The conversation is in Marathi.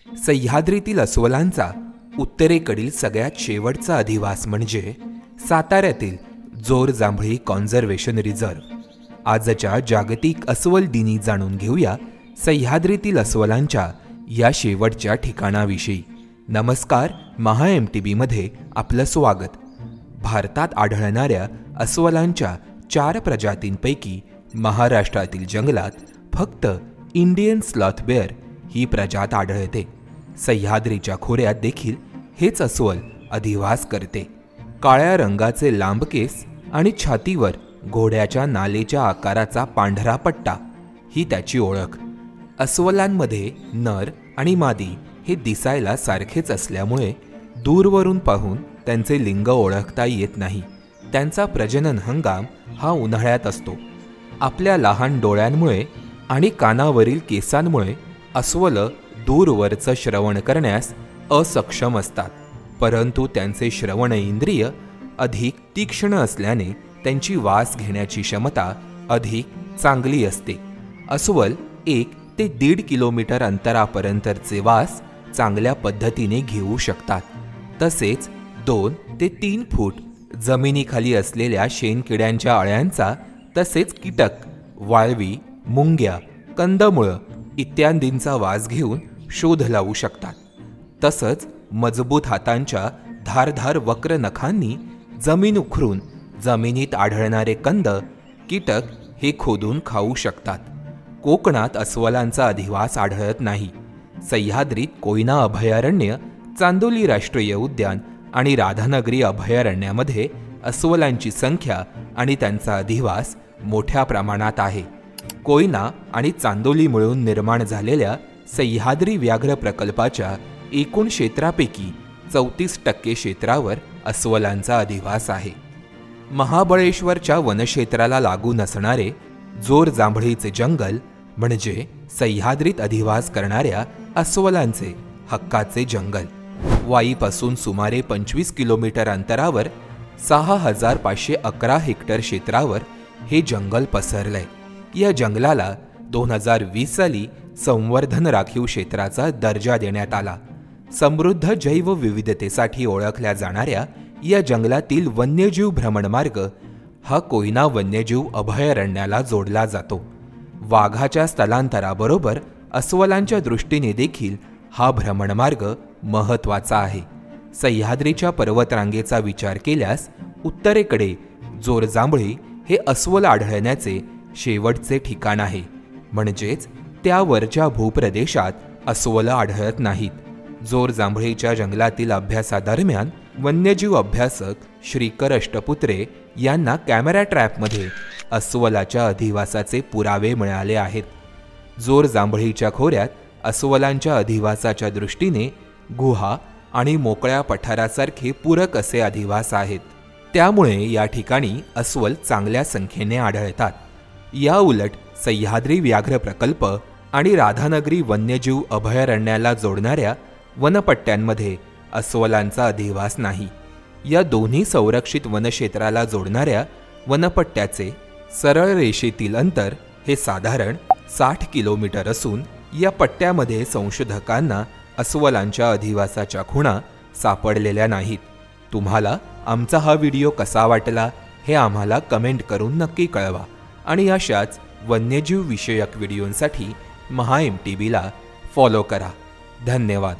सह्याद्रीतील अस्वलांचा उत्तरेकडील सगळ्यात शेवटचा अधिवास म्हणजे साताऱ्यातील जोर जांभळी कॉन्झर्वेशन रिझर्व. आजच्या जागतिक अस्वल दिनी जाणून घेऊया सह्याद्रीतील अस्वलांच्या या शेवटच्या ठिकाणाविषयी. नमस्कार, महा MTBमध्ये आपलं स्वागत. भारतात आढळणाऱ्या अस्वलांच्या 4 प्रजातींपैकी महाराष्ट्रातील जंगलात फक्त इंडियन स्लॉथ बेअर ही प्रजात आढळते. सह्याद्रीच्या खोऱ्यात देखील हेच अस्वल अधिवास करते. काळ्या रंगाचे लांब केस आणि छातीवर घोड्याच्या नालेच्या आकाराचा पांढरा पट्टा ही त्याची ओळख. अस्वलांमध्ये नर आणि मादी हे दिसायला सारखेच असल्यामुळे दूरवरून पाहून त्यांचे लिंग ओळखता येत नाही. त्यांचा प्रजनन हंगाम हा उन्हाळ्यात असतो. आपल्या लहान डोळ्यांमुळे आणि कानावरील केसांमुळे अस्वल दूरवरचं श्रवण करण्यास असक्षम असतात, परंतु त्यांचे श्रवण इंद्रिय अधिक तीक्ष्ण असल्याने त्यांची वास घेण्याची क्षमता अधिक चांगली असते. अस्वल 1 ते 1.5 किलोमीटर अंतरापर्यंतचे वास चांगल्या पद्धतीने घेऊ शकतात. तसेच 2 ते 3 फूट जमिनीखाली असलेल्या शेणकिड्यांच्या अळ्यांचा तसेच कीटक, वाळवी, मुंग्या, कंदमुळं इत्यादींचा वास घेऊन शोध लावू शकतात. तसंच मजबूत हातांच्या धारधार वक्र नखांनी जमीन उखरून जमिनीत आढळणारे कंद, कीटक हे खोदून खाऊ शकतात. कोकणात अस्वलांचा अधिवास आढळत नाही. सह्याद्रीत कोयना अभयारण्य, चांदोली राष्ट्रीय उद्यान आणि राधानगरी अभयारण्यामध्ये अस्वलांची संख्या आणि त्यांचा अधिवास मोठ्या प्रमाणात आहे. कोयना आणि चांदोली मिळून निर्माण झालेल्या सह्याद्री व्याघ्र प्रकल्पाच्या एकूण क्षेत्रापैकी 34% क्षेत्रावर अस्वलांचा अधिवास आहे. महाबळेश्वरच्या वनक्षेत्राला लागून असणारे जोर जांभळीचे जंगल म्हणजे सह्याद्रीत अधिवास करणाऱ्या अस्वलांचे हक्काचे जंगल. वाईपासून सुमारे 25 किलोमीटर अंतरावर 6,511 हेक्टर क्षेत्रावर हे जंगल पसरलंय. या जंगलाला 2020 साली संवर्धन राखीव क्षेत्राचा दर्जा देण्यात आला. समृद्ध जैवविविधतेसाठी ओळखल्या जाणाऱ्या या जंगलातील वन्यजीव भ्रमणमार्ग हा कोयना वन्यजीव अभयारण्याला जोडला जातो. वाघाच्या स्थलांतराबरोबर अस्वलांच्या दृष्टीने देखील हा भ्रमणमार्ग महत्त्वाचा आहे. सह्याद्रीच्या पर्वतरांगेचा विचार केल्यास उत्तरेकडे जोर जांभळी हे अस्वल आढळण्याचे शेवटचे ठिकाण आहे. म्हणजेच त्यावरच्या भूप्रदेशात अस्वल आढळत नाहीत. जोर जांभळीच्या जंगलातील अभ्यासादरम्यान वन्यजीव अभ्यासक श्रीकर अष्टपुत्रे यांना कॅमेरा ट्रॅपमध्ये अस्वलाच्या अधिवासाचे पुरावे मिळाले आहेत. जोर जांभळीच्या खोऱ्यात अस्वलांच्या अधिवासाच्या दृष्टीने गुहा आणि मोकळ्या पठारासारखे पूरक असे अधिवास आहेत. त्यामुळे या ठिकाणी अस्वल चांगल्या संख्येने आढळतात. या उलट सह्याद्री व्याघ्र प्रकल्प आणि राधानगरी वन्यजीव अभयारण्याला जोडणाऱ्या वनपट्ट्यांमध्ये अस्वलांचा अधिवास नाही. या दोन्ही संरक्षित वनक्षेत्राला जोडणाऱ्या वनपट्ट्याचे सरळ रेषेतील अंतर हे साधारण 60 किलोमीटर असून या पट्ट्यामध्ये संशोधकांना अस्वलांच्या अधिवासाच्या खुणा सापडलेल्या नाहीत. तुम्हाला आमचा हा व्हिडिओ कसा वाटला हे आम्हाला कमेंट करून नक्की कळवा आणि अशाच वन्यजीव विषयक व्हिडिओंसाठी महा MTBला फॉलो करा. धन्यवाद.